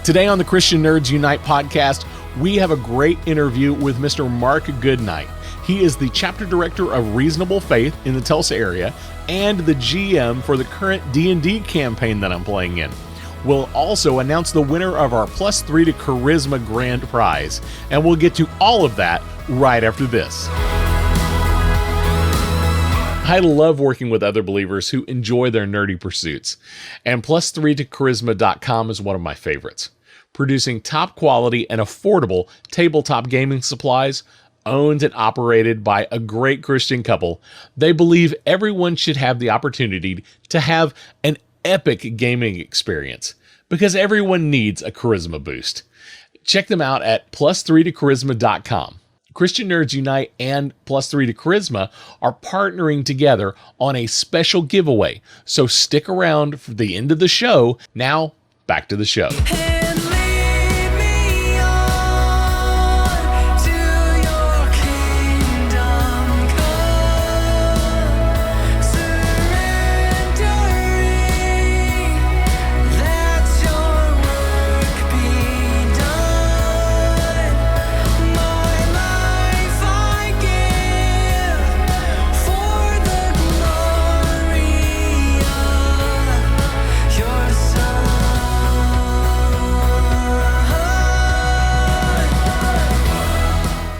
Today on the Christian Nerds Unite podcast, we have a great interview with Mr. Mark Goodnight. He is the chapter director of Reasonable Faith in the Tulsa area and the GM for the current D&D campaign that I'm playing in. We'll also announce the winner of our +3 to Charisma Grand Prize, and we'll get to all of that right after this. I love working with other believers who enjoy their nerdy pursuits, and +3 to Charisma.com is one of my favorites. Producing top quality and affordable tabletop gaming supplies, owned and operated by a great Christian couple, they believe everyone should have the opportunity to have an epic gaming experience, because everyone needs a charisma boost. Check them out at +3 to Charisma.com. Christian Nerds Unite and +3 to Charisma are partnering together on a special giveaway, so stick around for the end of the show. Now, back to the show.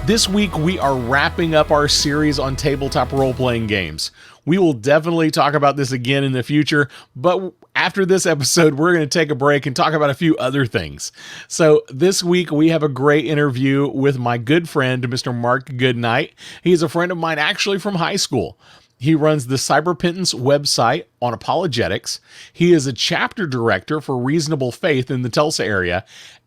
This week, we are wrapping up our series on tabletop role-playing games. We will definitely talk about this again in the future, but after this episode, we're going to take a break and talk about a few other things. So this week, we have a great interview with my good friend, Mr. Mark Goodnight. He's a friend of mine actually from high school. He runs the Cyberpentance website on apologetics. He is a chapter director for Reasonable Faith in the Tulsa area,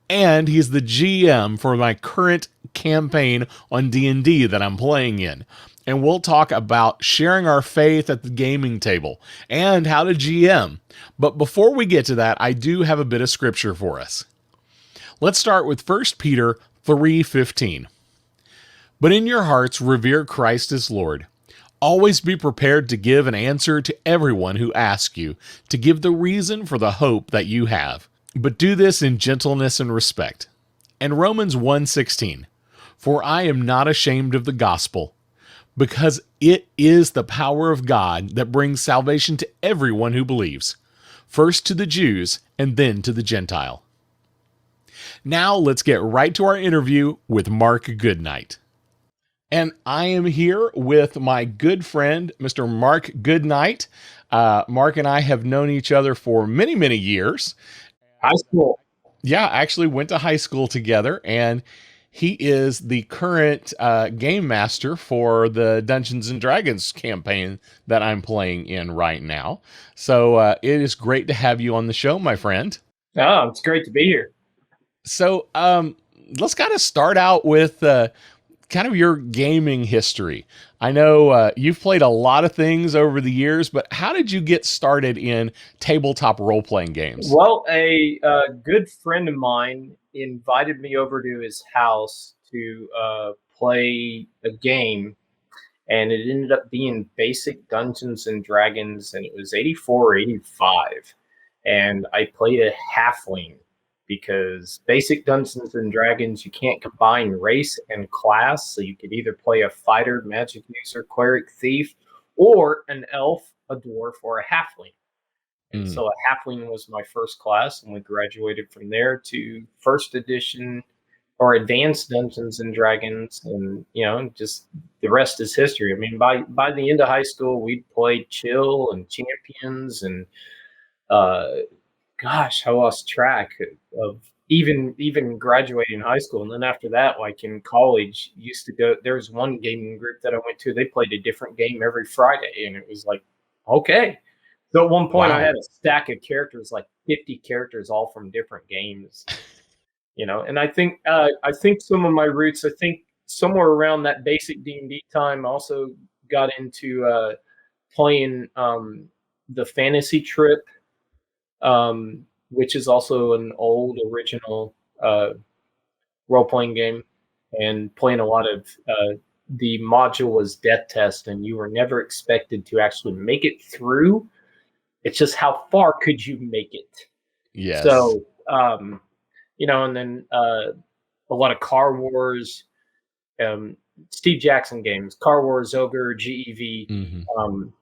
and he's the GM for my current campaign on D&D that I'm playing in. And we'll talk about sharing our faith at the gaming table and how to GM. But before we get to that, I do have a bit of scripture for us. Let's start with 1 Peter 3:15. But in your hearts, revere Christ as Lord. Always be prepared to give an answer to everyone who asks you, to give the reason for the hope that you have. But do this in gentleness and respect. And Romans 1:16, for I am not ashamed of the gospel, because it is the power of God that brings salvation to everyone who believes, first to the Jews and then to the Gentile. Now let's get right to our interview with Mark Goodnight. And I am here with my good friend, Mr. Mark Goodnight. Mark and I have known each other for many, many years. High school. Yeah, actually went to high school together, and he is the current game master for the Dungeons and Dragons campaign that I'm playing in right now. So it is great to have you on the show, my friend. Oh, it's great to be here. So let's kind of start out with kind of your gaming history. I know you've played a lot of things over the years, but how did you get started in tabletop role-playing games? Well, a good friend of mine invited me over to his house to play a game, and it ended up being basic Dungeons and Dragons, and it was 84 or 85, and I played a halfling. Because basic Dungeons and Dragons, you can't combine race and class. So you could either play a fighter, magic user, cleric, thief, or an elf, a dwarf, or a halfling. And so a halfling was my first class, and we graduated from there to first edition or advanced Dungeons and Dragons. And, you know, just the rest is history. I mean, by the end of high school, we played Chill and Champions and gosh, I lost track of even graduating high school. And then after that, like in college, used to go, there was one gaming group that I went to, they played a different game every Friday. And it was like, okay. So at one point I had a stack of characters, like 50 characters, all from different games, you know? And I think some of my roots, I think somewhere around that basic D&D time, I also got into playing the Fantasy Trip, which is also an old original role-playing game, and playing a lot of the module was Death Test, and you were never expected to actually make it through. It's just how far could you make it? Yes. So and then a lot of Car Wars, um, Steve Jackson games, Car Wars, Ogre, GEV, Hmm. um,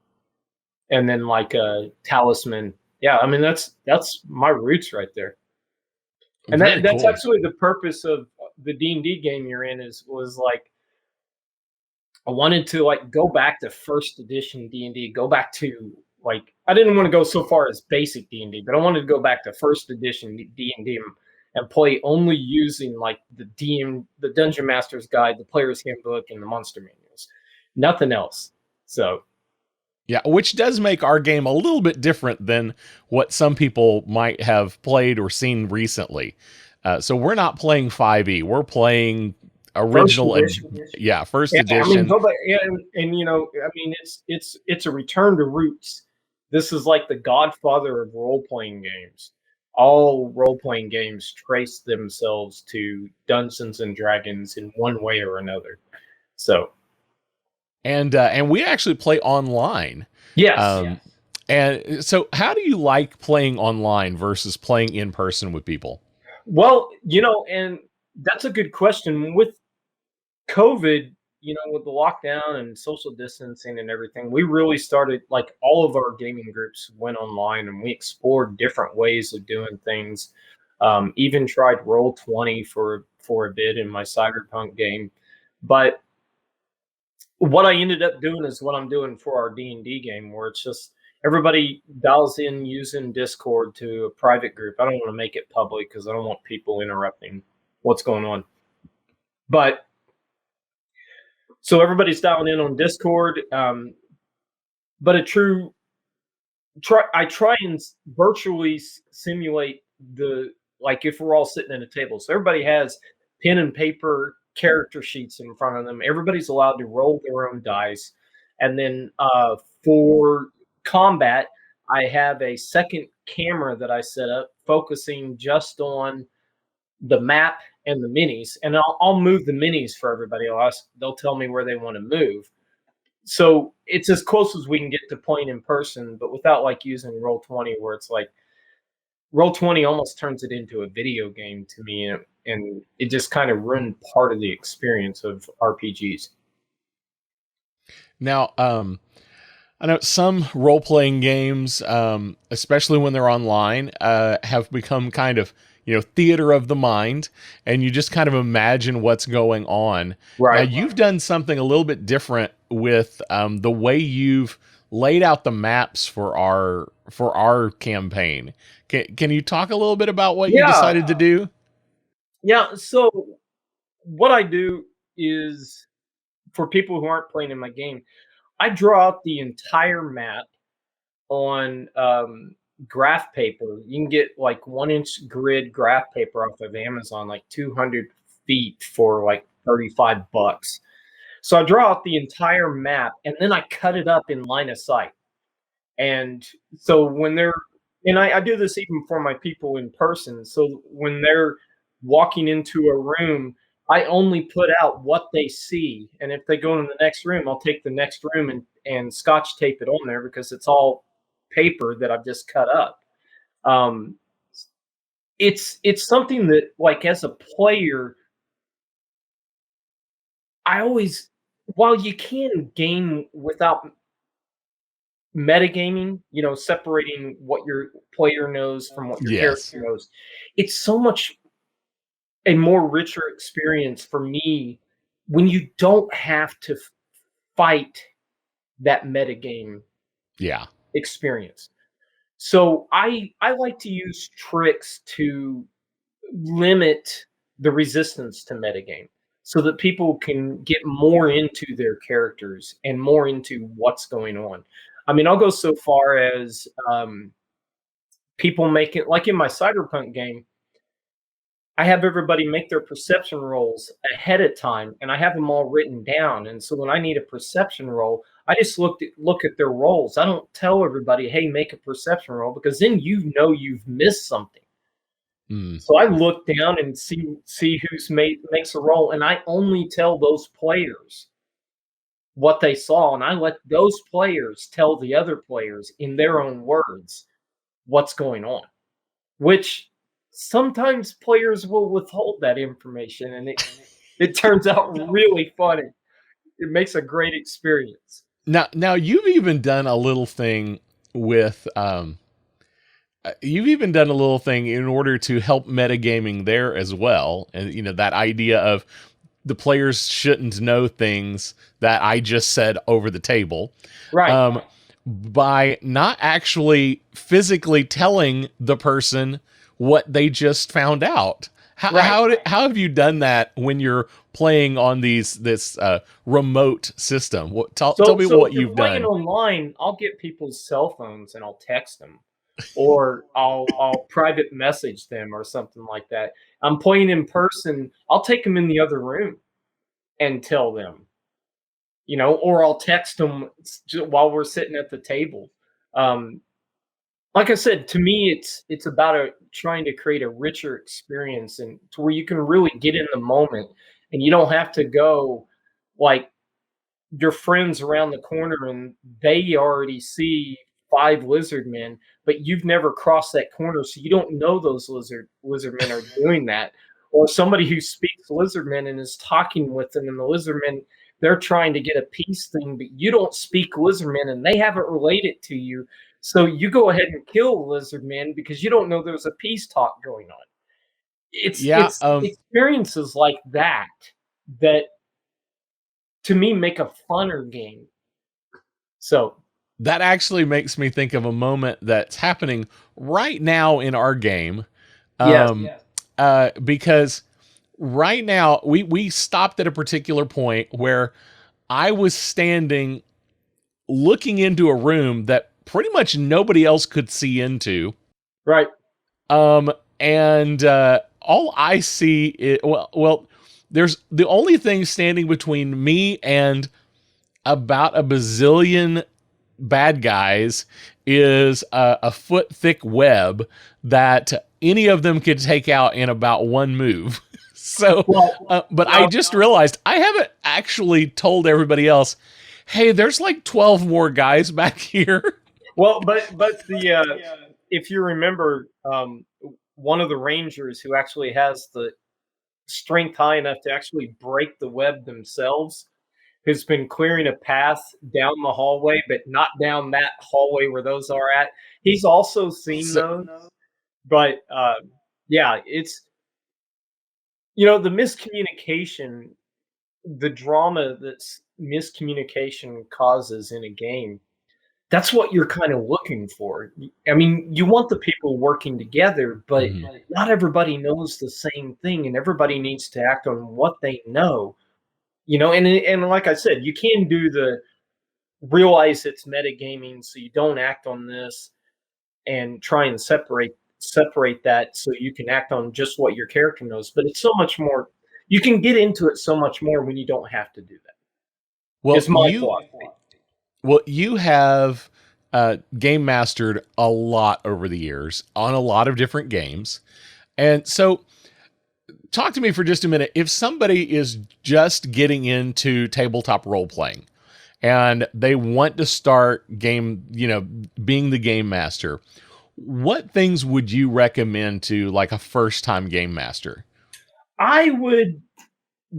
and then like Talisman. Yeah, I mean that's my roots right there. And Very that's cool. actually the purpose of the D&D game you're in was like I wanted to like go back to first edition D&D, go back to like I didn't want to go so far as basic D&D, but I wanted to go back to first edition D&D and play only using like the Dungeon Master's Guide, the Player's Handbook, and the Monster Manuals. Nothing else. So Yeah, which does make our game a little bit different than what some people might have played or seen recently. So we're not playing 5e. We're playing first original, edition. first Yeah, I mean, edition. go back, yeah, and I mean, it's a return to roots. This is like the godfather of role playing games. All role playing games trace themselves to Dungeons and Dragons in one way or another. So And we actually play online. yes, Um, and so, how do you like playing online versus playing in person with people? well, and that's a good question. With COVID, with the lockdown and social distancing and everything, we really started like all of our gaming groups went online and we explored different ways of doing things. Even tried Roll 20 for a bit in my Cyberpunk game, but what I ended up doing is what I'm doing for our D&D game, where it's just everybody dials in using Discord to a private group. I don't want to make it public because I don't want people interrupting what's going on. But so everybody's dialing in on Discord. But I try and virtually simulate the like if we're all sitting at a table. So everybody has pen and paper character sheets in front of them. Everybody's allowed to roll their own dice, and then for combat, I have a second camera that I set up focusing just on the map and the minis, and I'll move the minis for everybody. They'll tell me where they want to move. So it's as close as we can get to playing in person, but without like using Roll 20, where it's like Roll 20 almost turns it into a video game to me, and it just kind of ruined part of the experience of RPGs. Now, I know some role playing games, especially when they're online, have become kind of, theater of the mind, and you just kind of imagine what's going on. Now, Right. you've done something a little bit different with the way you've laid out the maps for our campaign. Can you talk a little bit about what you Yeah. decided to do? Yeah. So what I do is for people who aren't playing in my game, I draw out the entire map on graph paper. You can get like 1 inch grid graph paper off of Amazon, like 200 feet for like $35. So I draw out the entire map and then I cut it up in line of sight. And so I do this even for my people in person. So when they're walking into a room, I only put out what they see. And if they go in the next room, I'll take the next room and scotch tape it on there because it's all paper that I've just cut up. Um, it's something that like as a player, I always while you can game without metagaming, separating what your player knows from what your character Yes. knows, it's so much a more richer experience for me when you don't have to fight that metagame Yeah. experience. So I like to use tricks to limit the resistance to metagame so that people can get more into their characters and more into what's going on. I mean, I'll go so far as people make it like in my Cyberpunk game. I have everybody make their perception rolls ahead of time, and I have them all written down. And so when I need a perception roll, I just look at their rolls. I don't tell everybody, "Hey, make a perception roll," because then you've missed something. Mm. So I look down and see who's makes a roll, and I only tell those players what they saw, and I let those players tell the other players in their own words what's going on, which sometimes players will withhold that information, and it turns out really funny. It makes a great experience. Now you've even done a little thing with you've even done a little thing in order to help metagaming there as well, and that idea of the players shouldn't know things that I just said over the table. Right. Um, by not actually physically telling the person what they just found out. Right. How have you done that when you're playing on this remote system? Tell me So if what you're you've playing done. online, I'll get people's cell phones and I'll text them, or I'll private message them or something like that. I'm playing in person, I'll take them in the other room and tell them, or I'll text them while we're sitting at the table. Um, like I said, to me, it's about trying to create a richer experience, and to where you can really get in the moment, and you don't have to go like your friends around the corner and they already see 5 lizard men, but you've never crossed that corner, so you don't know those lizard men are doing that. Or somebody who speaks lizard men and is talking with them, and the lizard men, they're trying to get a peace thing, but you don't speak lizard men and they haven't related to you. So you go ahead and kill lizard men because you don't know there's a peace talk going on. It's Yeah, it's experiences like that that to me make a funner game. So that actually makes me think of a moment that's happening right now in our game. yes. Because right now we stopped at a particular point where I was standing looking into a room that pretty much nobody else could see into. Right. Um, and all I see is there's the only thing standing between me and about a bazillion bad guys is a foot thick web that any of them could take out in about one move. So, Well, but I just realized I haven't actually told everybody else, hey, there's like 12 more guys back here. but the if you remember, one of the rangers who actually has the strength high enough to actually break the web themselves has been clearing a path down the hallway, but not down that hallway where those are at. He's also seen So, those, but yeah, it's the miscommunication, the drama that miscommunication causes in a game. That's what you're kind of looking for. I mean, you want the people working together, but mhm. not everybody knows the same thing, and everybody needs to act on what they know. And like I said, you can do the realize it's metagaming, so you don't act on this, and try and separate that so you can act on just what your character knows. But it's so much more. You can get into it so much more when you don't have to do that. Well, It's my philosophy. you have game mastered a lot over the years on a lot of different games. And so talk to me for just a minute. If somebody is just getting into tabletop role playing and they want to start being the game master, what things would you recommend to like a first time game master? I would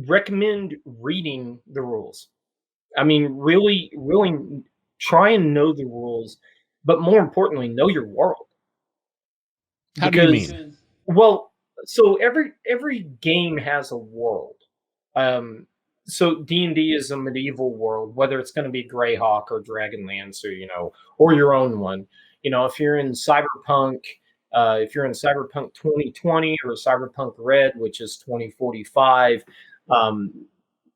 recommend reading the rules. I mean, really, really try and know the rules, but more importantly, know your world. How do you Because, mean? well, so every game has a world. Um, so D&D is a medieval world, whether it's going to be Greyhawk or Dragonlance, or your own one. If you're in Cyberpunk, if you're in Cyberpunk 2020 or Cyberpunk Red, which is 2045, um,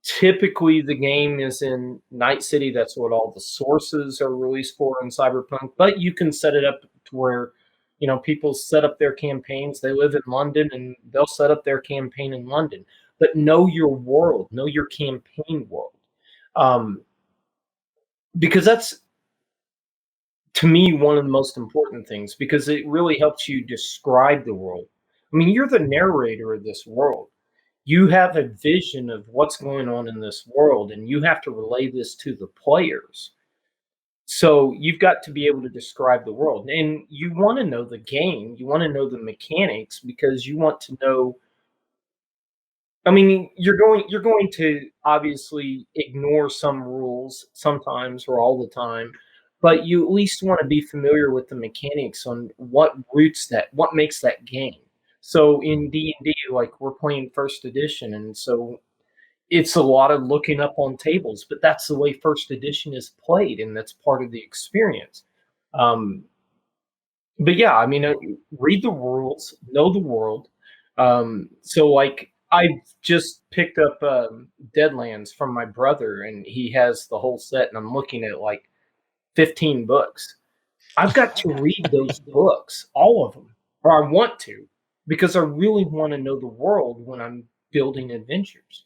typically the game is in Night City. That's what all the sources are released for in Cyberpunk. But you can set it up to where people set up their campaigns. They live in London and they'll set up their campaign in London. But know your world, know your campaign world, um, because that's, to me, one of the most important things, because it really helps you describe the world. I mean, you're the narrator of this world. You have a vision of what's going on in this world, and you have to relay this to the players. So you've got to be able to describe the world, and you want to know the game, you want to know the mechanics because you want to know. I mean, you're going to obviously ignore some rules sometimes or all the time, but you at least want to be familiar with the mechanics on what makes that game. So in D&D, like we're playing first edition, and so it's a lot of looking up on tables, but that's the way first edition is played, and that's part of the experience. Um, but yeah, I mean, read the rules, know the world. So like, I just picked up Deadlands from my brother, and he has the whole set, and I'm looking at like 15 books. I've got to read those books, all of them, or I want to, because I really want to know the world when I'm building adventures.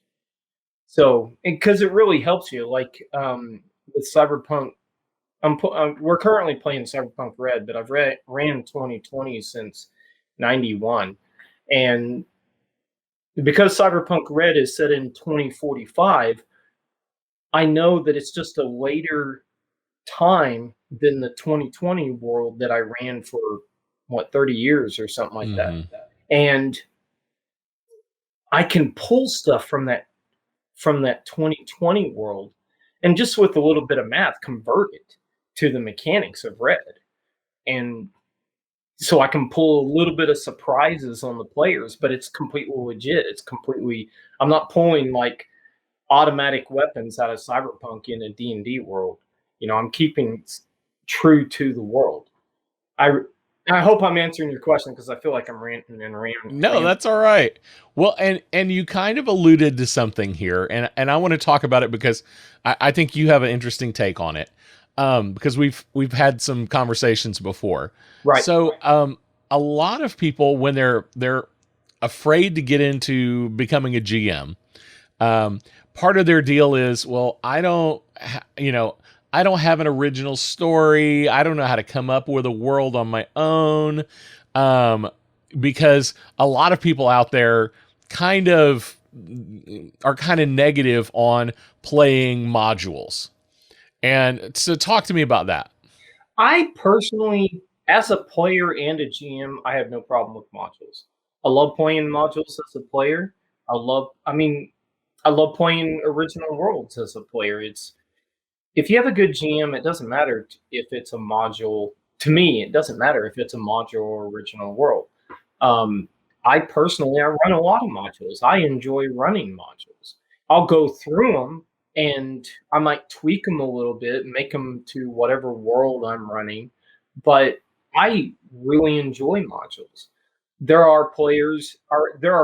So, because it really helps you, like with Cyberpunk, we're currently playing Cyberpunk Red, but I've ran 2020 since '91, and because Cyberpunk Red is set in 2045, I know that it's just a later time than the 2020 world that I ran for what 30 years or something like that, Mm-hmm. and I can pull stuff from that 2020 world, and just with a little bit of math, convert it to the mechanics of Red. And so I can pull a little bit of surprises on the players, but it's completely legit. It's completely I'm not pulling like automatic weapons out of Cyberpunk in a D&D world. I'm keeping true to the world. I I hope I'm answering your question because I feel like I'm ranting and No, rambling. that's all right. Well, and you kind of alluded to something here, and I want to talk about it because I think you have an interesting take on it. Because we've had some conversations before. Right. So a lot of people when they're afraid to get into becoming a GM, um, part of their deal is, well, I don't have an original story. I don't know how to come up with a world on my own. Um, because a lot of people out there kind of are kind of negative on playing modules. And so talk to me about that. I personally, as a player and a GM, I have no problem with modules. I love playing modules as a player. I mean, I love playing original worlds as a player. If you have a good GM, it doesn't matter if it's a module. To me, it doesn't matter if it's a module or original world. Um, I run a lot of modules. I enjoy running modules. I'll go through them and I might tweak them a little bit, make them to whatever world I'm running, but I really enjoy modules. There are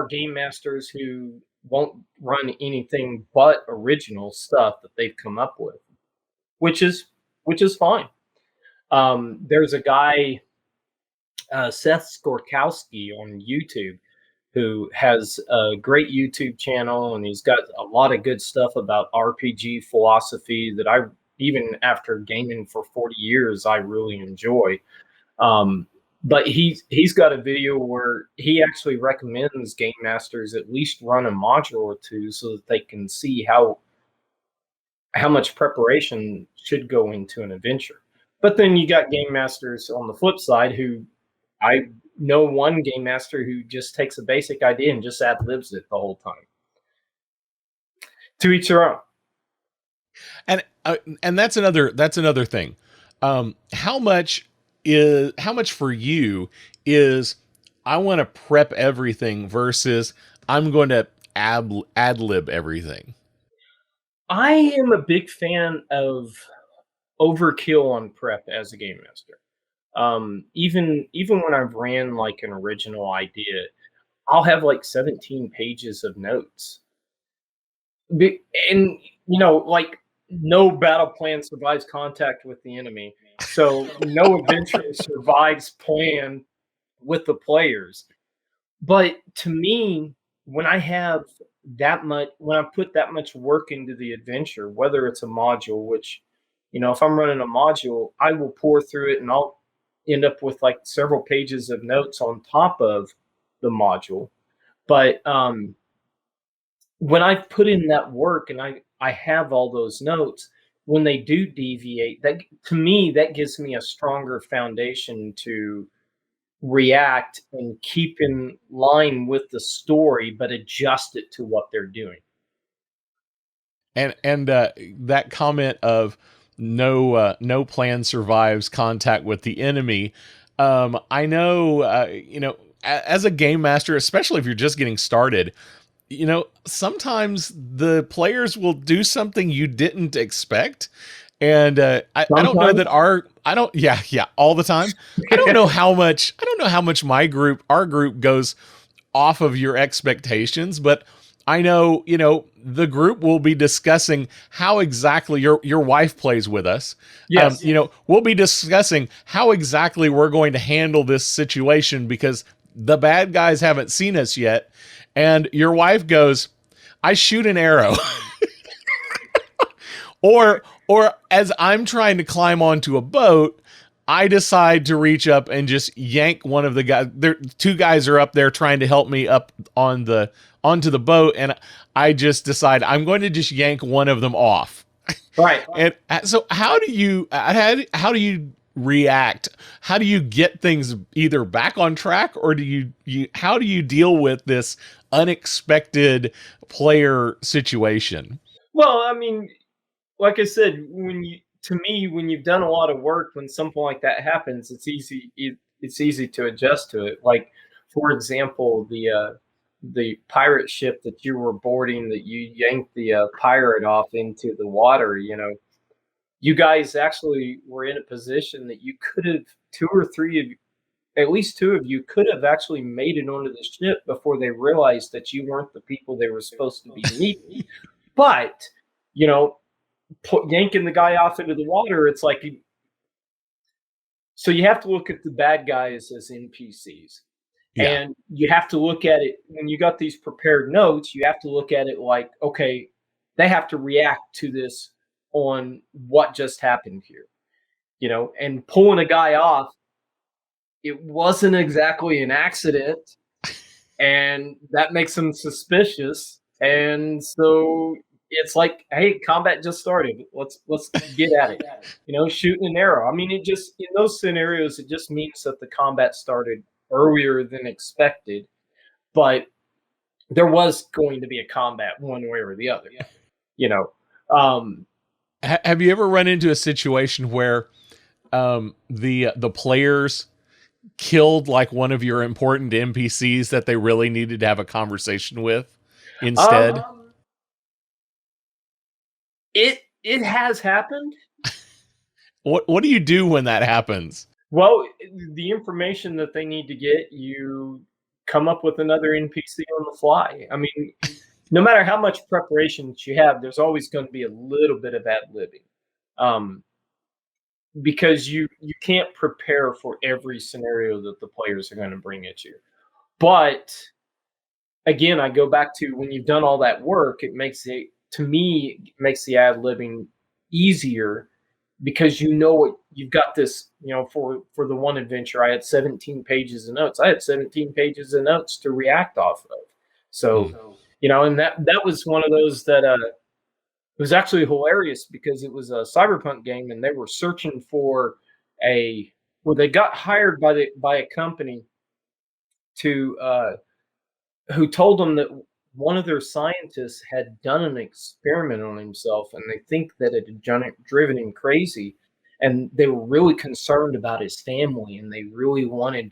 game masters who won't run anything but original stuff that they've come up with, which is which is fine. There's a guy, Seth Skorkowski on YouTube, who has a great YouTube channel, and he's got a lot of good stuff about RPG philosophy that I, even after gaming for 40 years, I really enjoy. Um, but he's got a video where he actually recommends game masters at least run a module or two so that they can see how much preparation should go into an adventure. But then you got game masters on the flip side who I know one game master who just takes a basic idea and just ad libs it the whole time. To each their own. And that's another thing. How much for you is I want to prep everything versus I'm going to ad lib everything. I am a big fan of overkill on prep as a game master. Even when I've ran like an original idea, I'll have like 17 pages of notes. And like no battle plan survives contact with the enemy. So no adventure survives plan with the players. But to me, when I have when I put that much work into the adventure, whether it's a module, which, if I'm running a module, I will pour through it and I'll end up with like several pages of notes on top of the module. But when I put in that work and I have all those notes, when they do deviate, that to me that gives me a stronger foundation to react and keep in line with the story, but adjust it to what they're doing. And that comment of no plan survives contact with the enemy. I know, as a game master, especially if you're just getting started, sometimes the players will do something you didn't expect. And I don't know that all the time. I don't know how much our group goes off of your expectations, but I know, the group will be discussing how exactly your wife plays with us. Yes. We'll be discussing how exactly we're going to handle this situation because the bad guys haven't seen us yet. And your wife goes, I shoot an arrow. Or as I'm trying to climb onto a boat, I decide to reach up and just yank one of the guys. Two guys are up there trying to help me up onto the boat, and I just decide I'm going to just yank one of them off. Right. And so how do you react? How do you get things either back on track, or how do you deal with this unexpected player situation? Well, I mean, like I said, when you've done a lot of work, when something like that happens, it's easy to adjust to it. Like, for example, the pirate ship that you were boarding, that you yanked the pirate off into the water. You guys actually were in a position that you could have at least two of you could have actually made it onto the ship before they realized that you weren't the people they were supposed to be meeting. But yanking the guy off into the water, it's like so you have to look at the bad guys as NPCs. Yeah. And you have to look at it when you got these prepared notes, you have to look at it like, okay, they have to react to this on what just happened here. And pulling a guy off, it wasn't exactly an accident, and that makes them suspicious. And so it's like, hey, combat just started. Let's get at it. Shooting an arrow. I mean, in those scenarios, it just means that the combat started earlier than expected, but there was going to be a combat one way or the other. Have you ever run into a situation where the players killed like one of your important NPCs that they really needed to have a conversation with instead? It has happened. What do you do when that happens? Well, the information that they need to get, you come up with another NPC on the fly. I mean, no matter how much preparation you have, there's always going to be a little bit of ad-libbing. Because you can't prepare for every scenario that the players are going to bring at you. But again, I go back to when you've done all that work, it makes the ad-libbing easier, because what you've got this, for the one adventure, I had 17 pages of notes. I had 17 pages of notes to react off of. So, and that was one of those that it was actually hilarious, because it was a cyberpunk game, and they were searching for they got hired by a company who told them that one of their scientists had done an experiment on himself, and they think that it had driven him crazy, and they were really concerned about his family, and they really wanted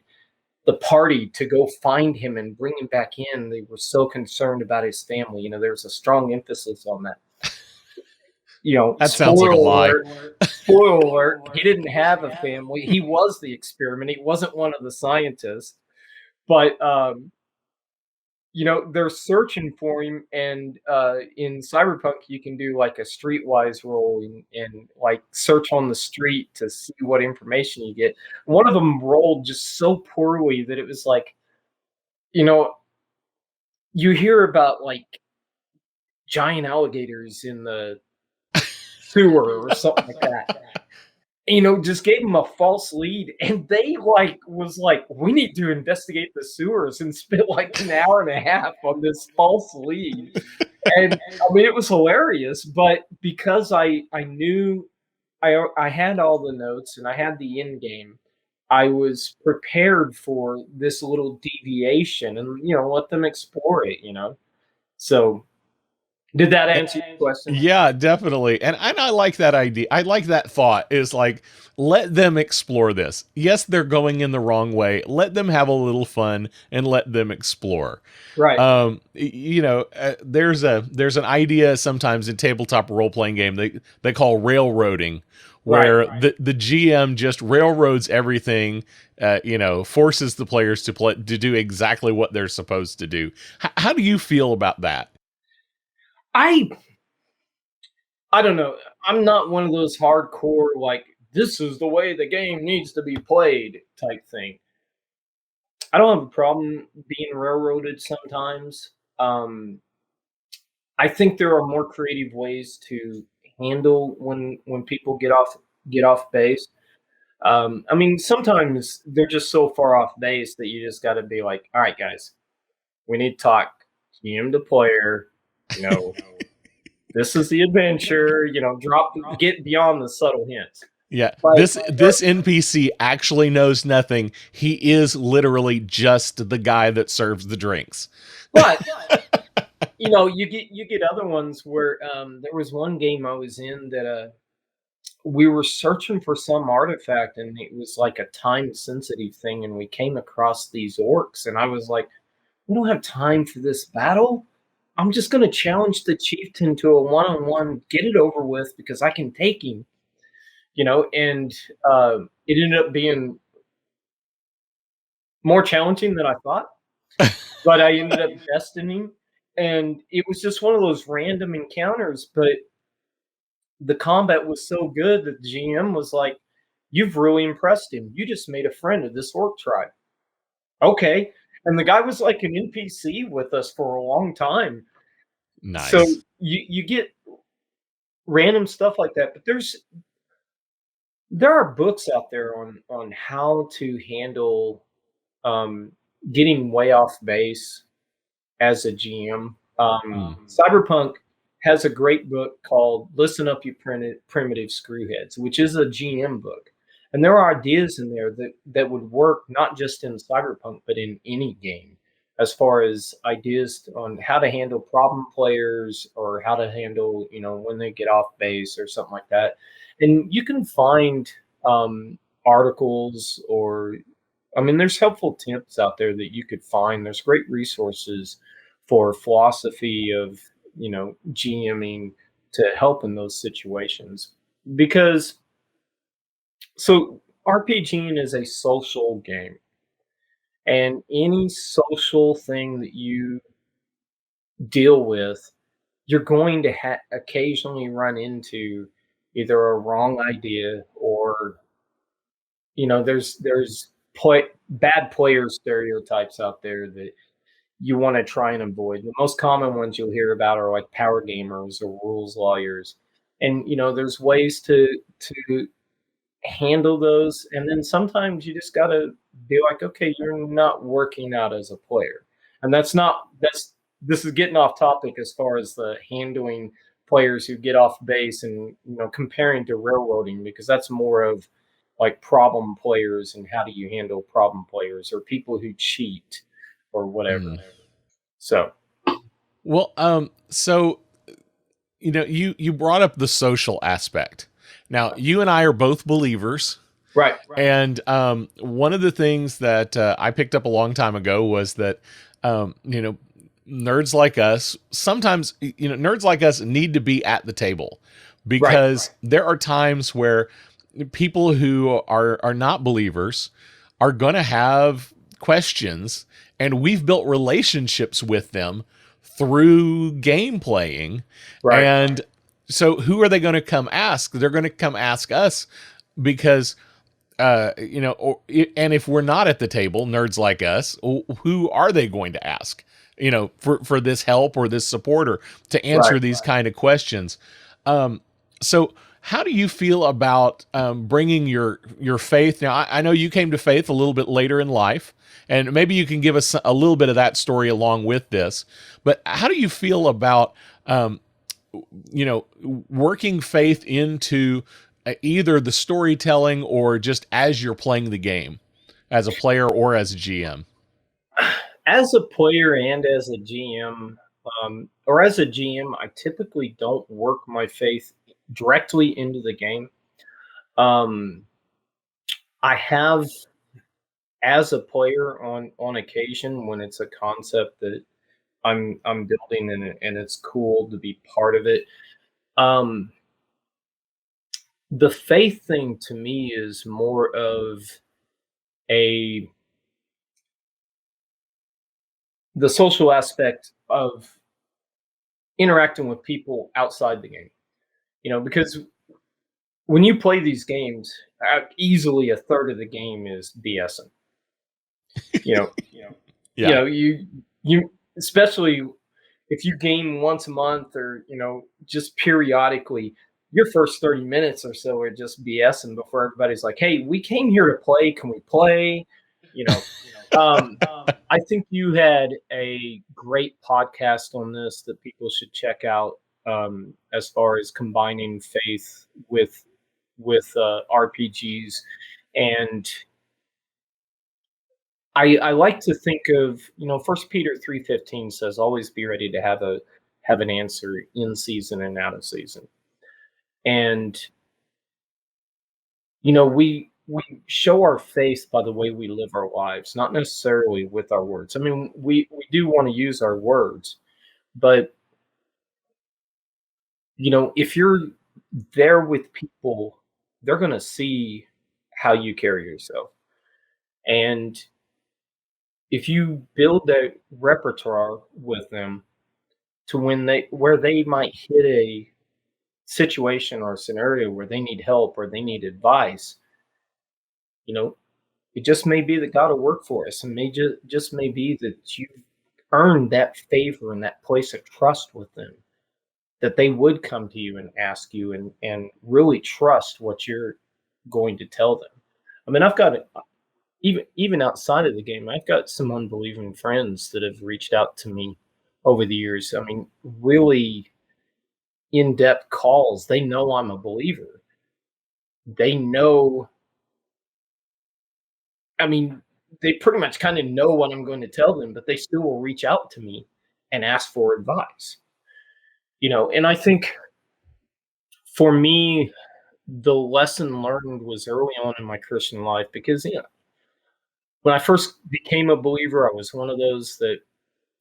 the party to go find him and bring him back in. They were so concerned about his family. There was a strong emphasis on that. That sounds like a lie. Spoiler alert, he didn't have a family. He was the experiment. He wasn't one of the scientists. But they're searching for him, and in Cyberpunk you can do like a streetwise roll and like search on the street to see what information you get. One of them rolled just so poorly that it was like, you hear about like giant alligators in the sewer or something like that. Just gave them a false lead, and they was like, we need to investigate the sewers, and spent like an hour and a half on this false lead. And I mean, it was hilarious, but because I knew I had all the notes and I had the end game, I was prepared for this little deviation and, let them explore it. So, did that answer your question? Yeah, definitely. And I like that idea. I like that thought is like, let them explore this. Yes, they're going in the wrong way. Let them have a little fun and let them explore. Right. There's an idea sometimes in tabletop role playing game they call railroading, Right. where the GM just railroads everything, forces the players to do exactly what they're supposed to do. How do you feel about that? I I don't know. I'm not one of those hardcore, like, this is the way the game needs to be played type thing. I don't have a problem being railroaded sometimes. Um, I think there are more creative ways to handle when people get off base. I mean, sometimes they're just so far off base that you just got to be like, all right, guys, we need to talk GM to player. You know, this is the adventure. Get beyond the subtle hints. Yeah, But this NPC actually knows nothing. He is literally just the guy that serves the drinks. but you get other ones where there was one game I was in that we were searching for some artifact and it was like a time sensitive thing and we came across these orcs and I was like, we don't have time for this battle. I'm just going to challenge the chieftain to a one-on-one, get it over with because I can take him. And it ended up being more challenging than I thought, but I ended up besting him. And it was just one of those random encounters, but the combat was so good that the GM was like, "You've really impressed him. You just made a friend of this orc tribe." Okay. And the guy was like an NPC with us for a long time. So Nice. you get random stuff like that, but there are books out there on how to handle um, getting way off base as a GM. Hmm. Cyberpunk has a great book called "Listen Up, You Primitive Screwheads," which is a GM book, and there are ideas in there that would work not just in Cyberpunk but in any game, as far as ideas on how to handle problem players or how to handle when they get off base or something like that. And you can find articles or I mean, there's helpful tips out there that you could find. There's great resources for philosophy of, GMing to help in those situations. Because so RPGing is a social game, and any social thing that you deal with, you're going to occasionally run into either a wrong idea or there's bad player stereotypes out there that you want to try and avoid. The most common ones you'll hear about are like power gamers or rules lawyers. And there's ways to handle those. And then sometimes you just gotta be like, okay, you're not working out as a player. And this is getting off topic as far as the handling players who get off base and comparing to railroading, because that's more of like problem players and how do you handle problem players or people who cheat or whatever. Hmm. So Well, so you brought up the social aspect. Now, you and I are both believers, right. and one of the things that I picked up a long time ago was that nerds like us sometimes nerds like us need to be at the table because there are times where people who are not believers are going to have questions, and we've built relationships with them through game playing. Right. And so who are they going to come ask? They're going to come ask us because and if we're not at the table, nerds like us, who are they going to ask for this help or this support or to answer Right. these kind of questions? So How do you feel about bringing your faith? Now, I know you came to faith a little bit later in life, and maybe you can give us a little bit of that story along with this. But how do you feel about um, working faith into either the storytelling or just as you're playing the game, as a player or as a GM? As a player and as a GM, or as a GM, I typically don't work my faith directly into the game. Um, I have, as a player, on occasion when it's a concept that I'm building and it's cool to be part of it. Um, the faith thing to me is more of a the social aspect of interacting with people outside the game. Because when you play these games, easily a third of the game is BSing. You know, Yeah. you especially if you game once a month or just periodically, your first 30 minutes or so are just BSing before everybody's like, "Hey, we came here to play. Can we play?" You know, I think you had a great podcast on this that people should check out, as far as combining faith with RPGs, and I like to think of, First Peter 3:15 says, "Always be ready to have an answer in season and out of season." And we show our faith by the way we live our lives, not necessarily with our words. I mean, we do want to use our words, but if you're there with people, they're going to see how you carry yourself. And if you build a repertoire with them to where they might hit a situation or a scenario where they need help or they need advice, you know, it just may be that God will work for us, and just may be that you earned that favor and that place of trust with them, that they would come to you and ask you and really trust what you're going to tell them. I mean, I've got even outside of the game, I've got some unbelieving friends that have reached out to me over the years. I mean, really in-depth calls. They know I'm a believer. They know, I mean, they pretty much kind of know what I'm going to tell them, but they still will reach out to me and ask for advice. And I think for me, the lesson learned was early on in my Christian life because, when I first became a believer, I was one of those that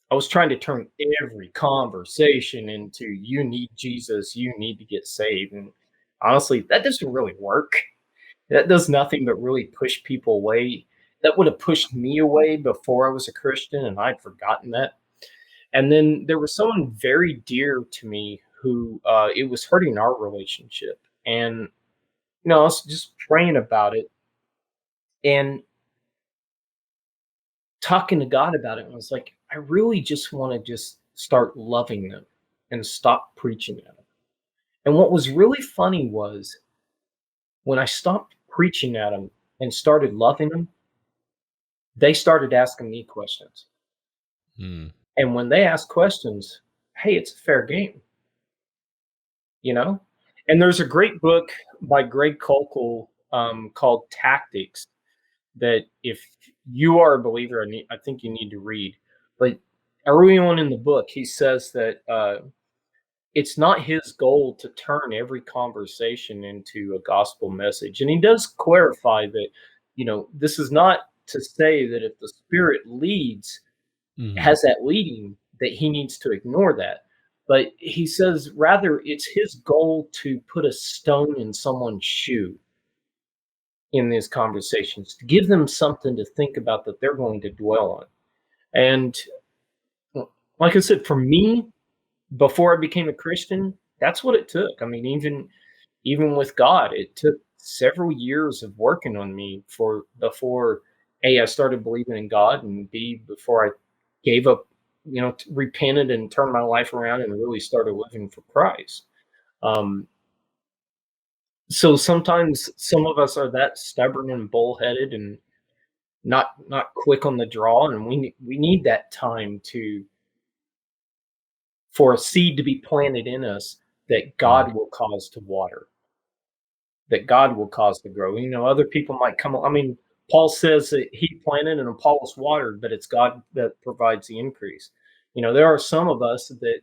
I was trying to turn every conversation into, "You need Jesus, you need to get saved." And honestly, that doesn't really work. That does nothing but really push people away. That would have pushed me away before I was a Christian, and I'd forgotten that. And then there was someone very dear to me who, it was hurting our relationship. And, I was just praying about it and talking to God about it. And I was like, I really just want to just start loving them and stop preaching at them. And what was really funny was when I stopped preaching at them and started loving them, they started asking me questions. Hmm. And when they ask questions, hey, it's a fair game, you know? And there's a great book by Greg Koukl, called Tactics, that if you are a believer, I think you need to read. But early on in the book, he says that it's not his goal to turn every conversation into a gospel message. And he does clarify that, this is not to say that if the Spirit leads, Hmm. has that leading, that he needs to ignore that. But he says rather it's his goal to put a stone in someone's shoe in these conversations, to give them something to think about that they're going to dwell on. And like I said, for me, before I became a Christian, that's what it took. I mean, even with God, it took several years of working on me for before A, I started believing in God, and B, before I gave up, repented and turned my life around and really started living for Christ. Um, So sometimes some of us are that stubborn and bullheaded and not quick on the draw, and we need that time to for a seed to be planted in us that Mm, God will cause to water, that God will cause to grow. You know, other people might come. I mean, Paul says that he planted and Apollos watered, but it's God that provides the increase. You know, there are some of us that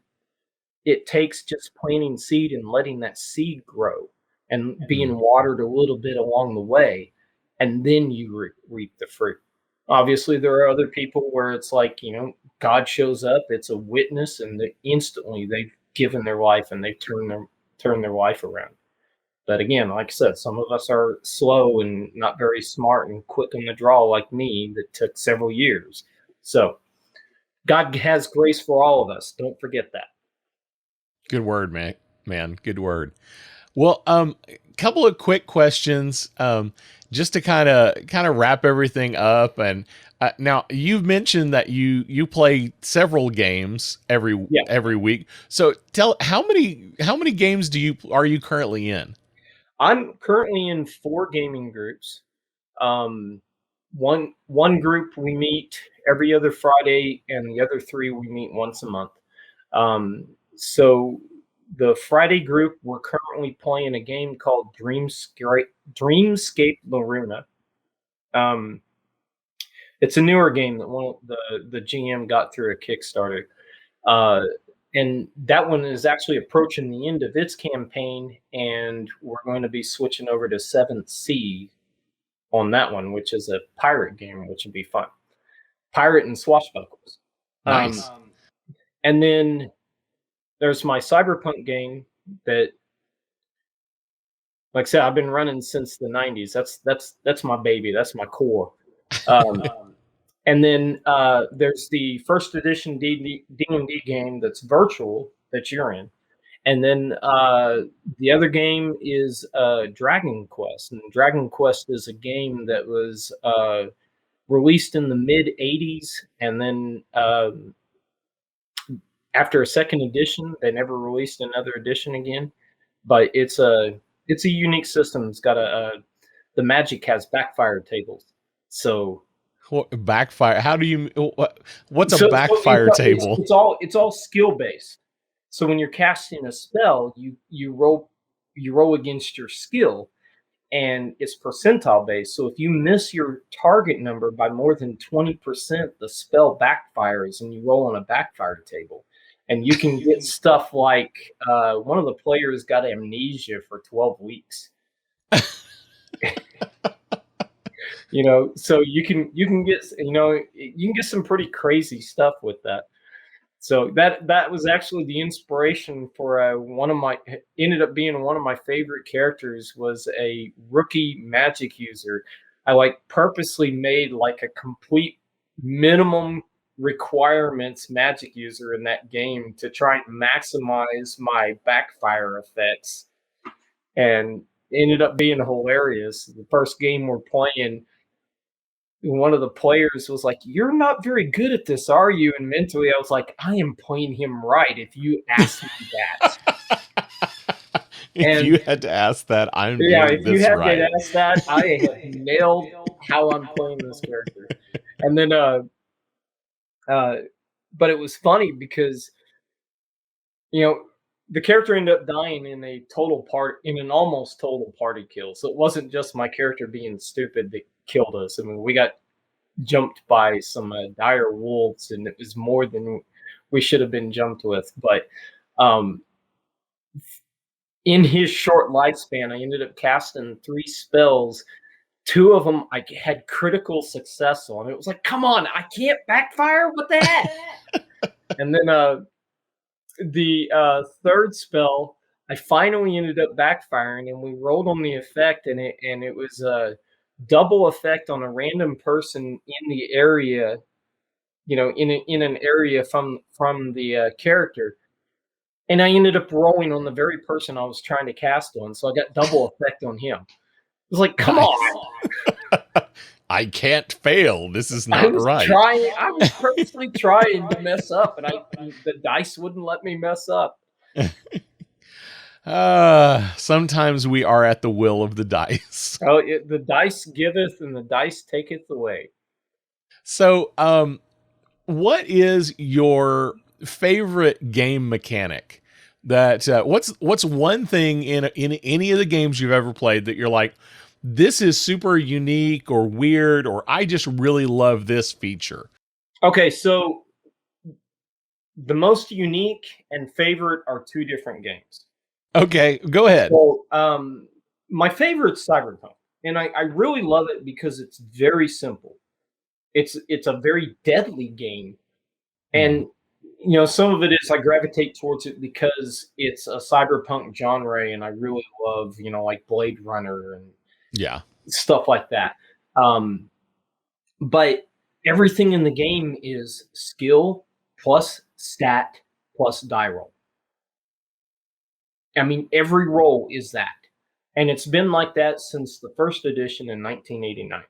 it takes just planting seed and letting that seed grow and mm. being watered a little bit along the way, and then you reap the fruit. Obviously, there are other people where it's like, you know, God shows up, it's a witness, and instantly they've given their life and they've turned their life around. But again, like I said, some of us are slow and not very smart and quick on the draw, like me, that took several years. So God has grace for all of us. Don't forget that. Good word, man. Man, good word. Well, couple of quick questions, just to kind of wrap everything up. And now you've mentioned that you play several games Yeah. every week. So tell how many games are you currently in? I'm currently in 4 gaming groups. Um, one group we meet every other Friday, and the other 3 we meet once a month. So the Friday group, we're currently playing a game called Dreamscape Loruna. Um, it's a newer game that the GM got through a Kickstarter. Uh, and that one is actually approaching the end of its campaign, and we're going to be switching over to Seventh Sea on that one, which is a pirate game, which would be fun. Pirate and swashbuckles. Um, Nice. and then there's my cyberpunk game that, like I said, I've been running since the '90s. That's my baby. That's my core. Um, and then there's the first edition D&D game that's virtual that you're in. And then the other game is Dragon Quest. And Dragon Quest is a game that was released in the mid 80s. And then after a second edition, they never released another edition again. But it's a unique system. It's got the magic has backfire tables. So Backfire. How do you? What's a so backfire table? it's all skill based. So when you're casting a spell, you roll against your skill, and it's percentile based. So if you miss your target number by more than 20%, the spell backfires, and you roll on a backfire table. And you can get stuff like one of the players got amnesia for 12 weeks. You know, so you can get you can get some pretty crazy stuff with that. So that was actually the inspiration for one of my ended up being one of my favorite characters was a rookie magic user. I like purposely made like a complete minimum requirements magic user in that game to try and maximize my backfire effects, and ended up being hilarious. The first game we're playing, one of the players was like, "You're not very good at this, are you?" And mentally, I was like, "I am playing him right if you ask me that." If And you had to ask that, I'm yeah, doing if you this had to right. ask that, I have nailed how I'm playing this character. And then, uh, but it was funny because you know the character ended up dying in an almost total party kill. So it wasn't just my character being stupid that killed us. I mean, we got jumped by some dire wolves, and it was more than we should have been jumped with. But um, in his short lifespan, I ended up casting 3 spells. 2 of them I had critical success on. It was like, come on, I can't backfire. What the heck? And then the third spell, I finally ended up backfiring, and we rolled on the effect, and it was a double effect on a random person in the area, in an area from the character, and I ended up rolling on the very person I was trying to cast on, so I got double effect on him. It was like, come Nice. on! I can't fail. This is I not was right. trying. I was purposely trying to mess up, and the dice wouldn't let me mess up. Sometimes we are at the will of the dice. Oh, the dice giveth and the dice taketh away. So, what is your favorite game mechanic? That what's one thing in any of the games you've ever played that you're like, this is super unique or weird, or I just really love this feature? Okay, so the most unique and favorite are two different games. Okay, go ahead. So, my favorite's Cyberpunk, and I really love it because it's very simple. It's a very deadly game, and some of it is I gravitate towards it because it's a cyberpunk genre, and I really love like Blade Runner and Yeah. stuff like that. Um, but everything in the game is skill plus stat plus die roll. I mean, every roll is that. And it's been like that since the first edition in 1989.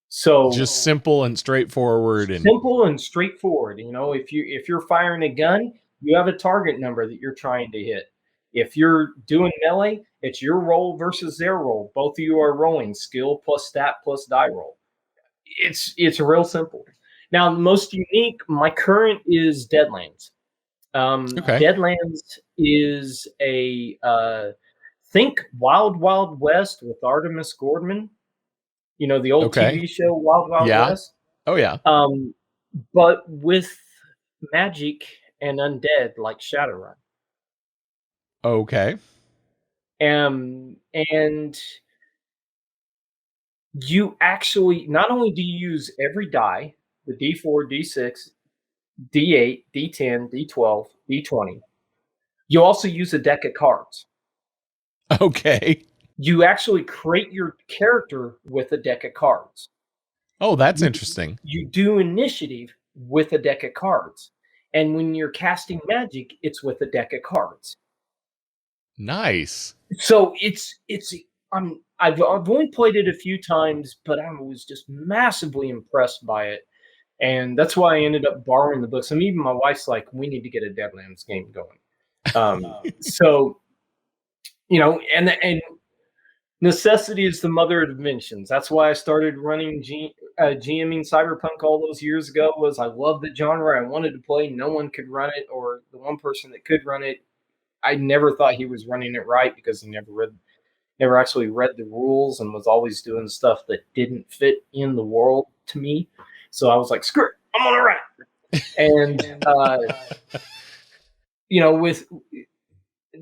So Just simple and straightforward and simple and straightforward. If you're firing a gun, you have a target number that you're trying to hit. If you're doing melee, it's your roll versus their roll. Both of you are rolling skill plus stat plus die roll. It's real simple. Now, the most unique, my current is Deadlands. okay. Deadlands is a think Wild Wild West with Artemis Gordon. The old Okay. TV show Wild Wild Yeah. West. Oh yeah. But with magic and undead like Shadowrun. Okay. And you actually not only do you use every die, the D4, D6, D8, D10, D12, D20, you also use a deck of cards. Okay. You actually create your character with a deck of cards. Oh, that's You, interesting. you do initiative with a deck of cards. And when you're casting magic, it's with a deck of cards. Nice. So I've only played it a few times, but I was just massively impressed by it. And that's why I ended up borrowing the books. And even my wife's like, we need to get a Deadlands game going. So, and necessity is the mother of inventions. That's why I started running GMing Cyberpunk all those years ago. Was I love the genre. I wanted to play. No one could run it, or the one person that could run it, I never thought he was running it right because he never actually read the rules and was always doing stuff that didn't fit in the world to me. So I was like, screw it, I'm gonna run it. And with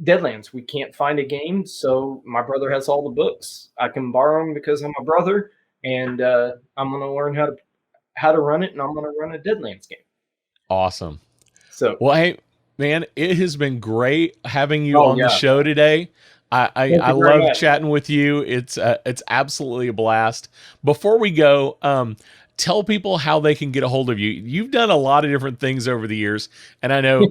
Deadlands, we can't find a game, so my brother has all the books. I can borrow them because I'm a brother, and I'm gonna learn how to run it, and I'm gonna run a Deadlands game. Awesome. So, Well, hey, man, it has been great having you oh on the yeah, show today. thank I you very love much. chatting with you. It's absolutely a blast. Before we go, tell people how they can get a hold of you. You've done a lot of different things over the years, and I know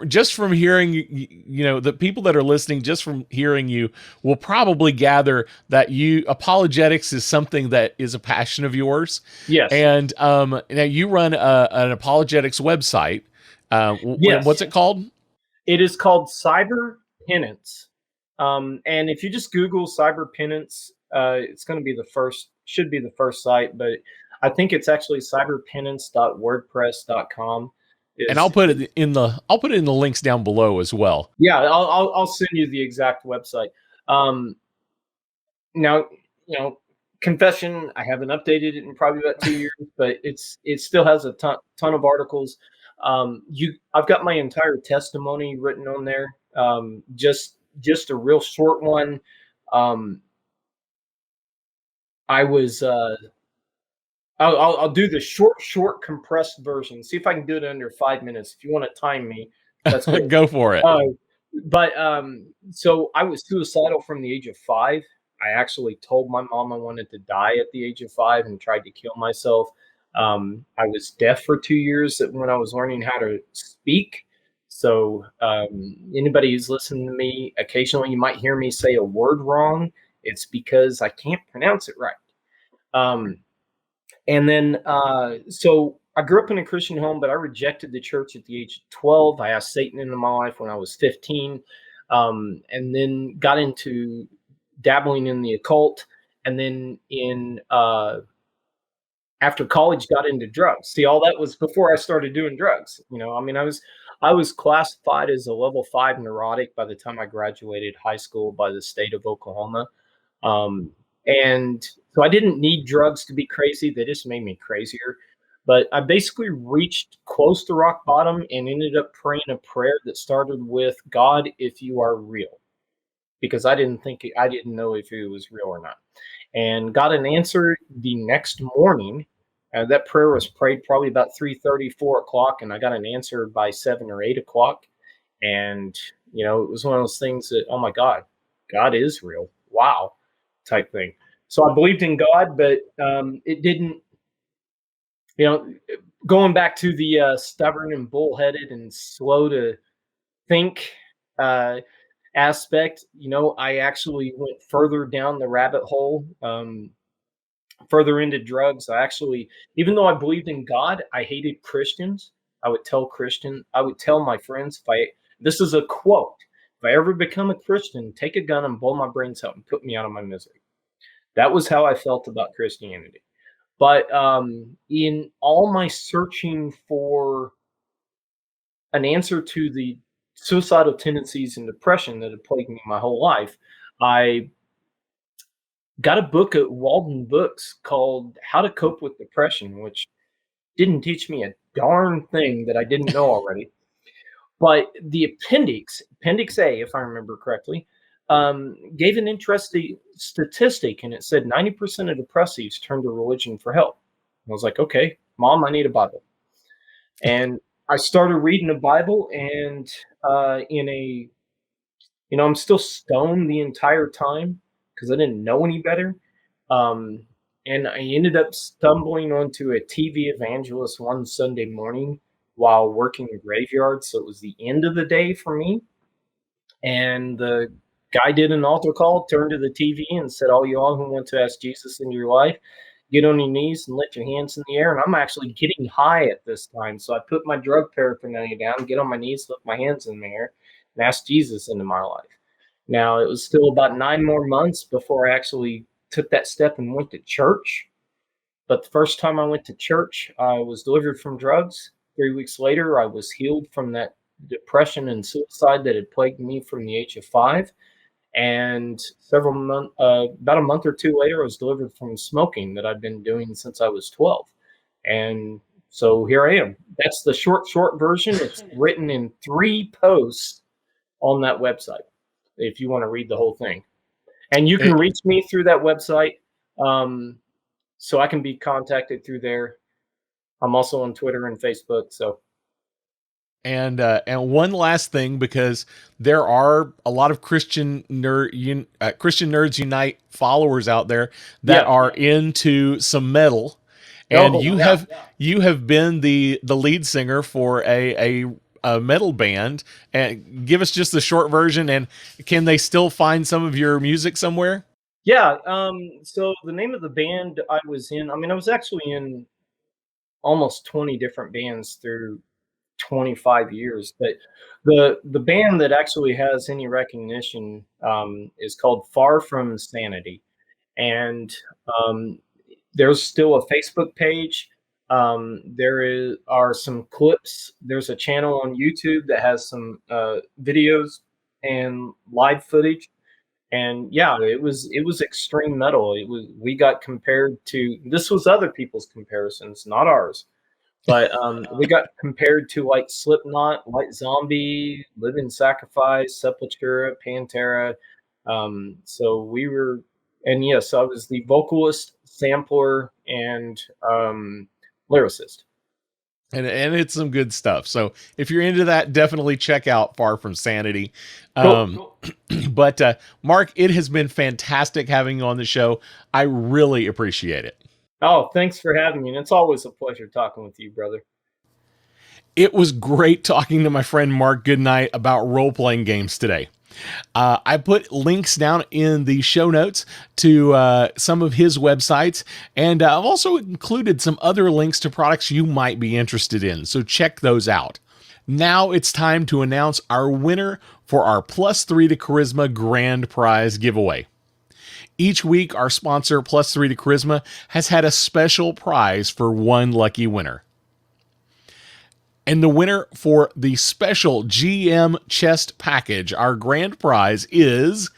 just from hearing the people that are listening, just from hearing you, will probably gather that apologetics is something that is a passion of yours. Yes, And now you run an apologetics website. What's yes. it called? It is called Cyber Penance. And if you just Google Cyber Penance, it's going to be should be the first site, but I think it's actually cyberpenance.wordpress.com. And Is I'll put it in the links down below as well. Yeah, I'll send you the exact website. Um, Now, confession, I haven't updated it in probably about 2 years, but it still has a ton of articles. I've got my entire testimony written on there. Just a real short one. Um, I was I'll do the short compressed version. See if I can do it under 5 minutes. If you want to time me, that's cool. Go for it. Uh, but so I was suicidal from the age of 5. I actually told my mom I wanted to die at the age of 5 and tried to kill myself. I was deaf for 2 years when I was learning how to speak. So anybody who's listening to me, occasionally you might hear me say a word wrong. It's because I can't pronounce it right. Um, and then, so I grew up in a Christian home, but I rejected the church at the age of 12. I asked Satan into my life when I was 15. and then got into dabbling in the occult, and then in after college got into drugs. See, all that was before I started doing drugs. I mean, I was classified as a level 5 neurotic by the time I graduated high school by the state of Oklahoma. Um, and so I didn't need drugs to be crazy. They just made me crazier. But I basically reached close to rock bottom and ended up praying a prayer that started with, God, if you are real, because I didn't know if it was real or not, and got an answer the next morning. That prayer was prayed probably about 3:30, 4 o'clock, and I got an answer by 7 or 8 o'clock. And it was one of those things that, oh my God, God is real. Wow, type thing. So I believed in God, but it didn't. You know, Going back to the stubborn and bullheaded and slow to think uh, aspect, I actually went further down the rabbit hole, further into drugs. Even though I believed in God, I hated Christians. I would tell my friends, this is a quote, if I ever become a Christian, take a gun and blow my brains out and put me out of my misery. That was how I felt about Christianity. But in all my searching for an answer to the suicidal tendencies and depression that had plagued me my whole life, I got a book at Walden Books called How to Cope with Depression, which didn't teach me a darn thing that I didn't know already. But the Appendix A, if I remember correctly, gave an interesting statistic, and it said 90% of depressives turn to religion for help. I was like, okay, Mom, I need a Bible. And I started reading the Bible, and I'm still stoned the entire time because I didn't know any better. Um, and I ended up stumbling onto a TV evangelist one Sunday morning while working a graveyard. So it was the end of the day for me. And the guy did an altar call, turned to the TV and said, all y'all who want to ask Jesus into your life, get on your knees and lift your hands in the air. And I'm actually getting high at this time. So I put my drug paraphernalia down, get on my knees, lift my hands in the air, and ask Jesus into my life. Now, it was still about 9 more months before I actually took that step and went to church. But the first time I went to church, I was delivered from drugs. 3 weeks later, I was healed from that depression and suicide that had plagued me from the age of 5. And about a month or two later, I was delivered from smoking that I'd been doing since I was 12. And so here I am. That's the short version. It's written in 3 posts on that website if you want to read the whole thing. And you can reach me through that website, so I can be contacted through there. I'm also on Twitter and Facebook. So. And one last thing, because there are a lot of Christian Nerds Unite followers out there that are into some metal, and you have been the lead singer for a metal band. And give us just the short version. And can they still find some of your music somewhere? Yeah. So the name of the band I was in, I was actually in almost 20 different bands through 25 years, but the band that actually has any recognition is called Far From Sanity, and there's still a Facebook page. Are some clips. There's a channel on YouTube that has some videos and live footage. And yeah, it was extreme metal. We got compared to, this was other people's comparisons, not ours. But we got compared to like Slipknot, White Zombie, Living Sacrifice, Sepultura, Pantera. So we were, and yes, I was the vocalist, sampler, and lyricist. And it's some good stuff. So if you're into that, definitely check out Far From Sanity. Cool. But Mark, it has been fantastic having you on the show. I really appreciate it. Oh, thanks for having me. And it's always a pleasure talking with you, brother. It was great talking to my friend Mark Goodnight about role-playing games today. I put links down in the show notes to some of his websites, and I've also included some other links to products you might be interested in, so check those out. Now it's time to announce our winner for our +3 to Charisma Grand Prize giveaway. Each week, our sponsor, +3 to Charisma, has had a special prize for one lucky winner. And the winner for the special GM chest package, our grand prize, is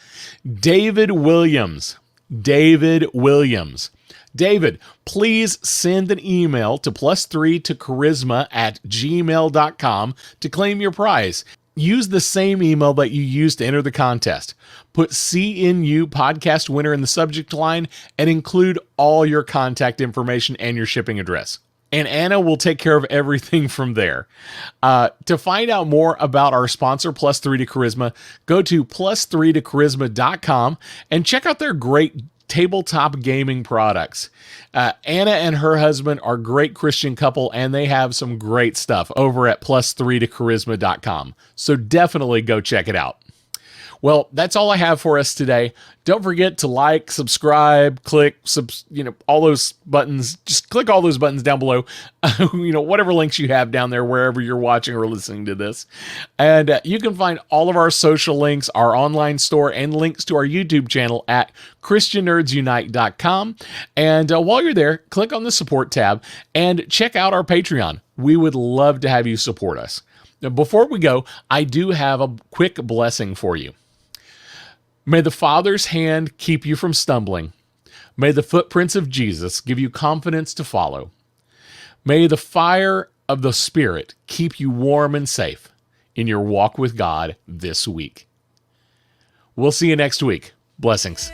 David Williams. David Williams. David, please send an email to +3tocharisma@gmail.com to claim your prize. Use the same email that you used to enter the contest. Put CNU podcast winner in the subject line and include all your contact information and your shipping address. And Anna will take care of everything from there. To find out more about our sponsor, +3 to Charisma, go to +3tocharisma.com and check out their great tabletop gaming products. Anna and her husband are a great Christian couple, and they have some great stuff over at +3tocharisma.com. So definitely go check it out. Well, that's all I have for us today. Don't forget to like, subscribe, click, all those buttons. Just click all those buttons down below. Whatever links you have down there, wherever you're watching or listening to this. And you can find all of our social links, our online store, and links to our YouTube channel at ChristianNerdsUnite.com. And while you're there, click on the support tab and check out our Patreon. We would love to have you support us. Now, before we go, I do have a quick blessing for you. May the Father's hand keep you from stumbling. May the footprints of Jesus give you confidence to follow. May the fire of the Spirit keep you warm and safe in your walk with God this week. We'll see you next week. Blessings.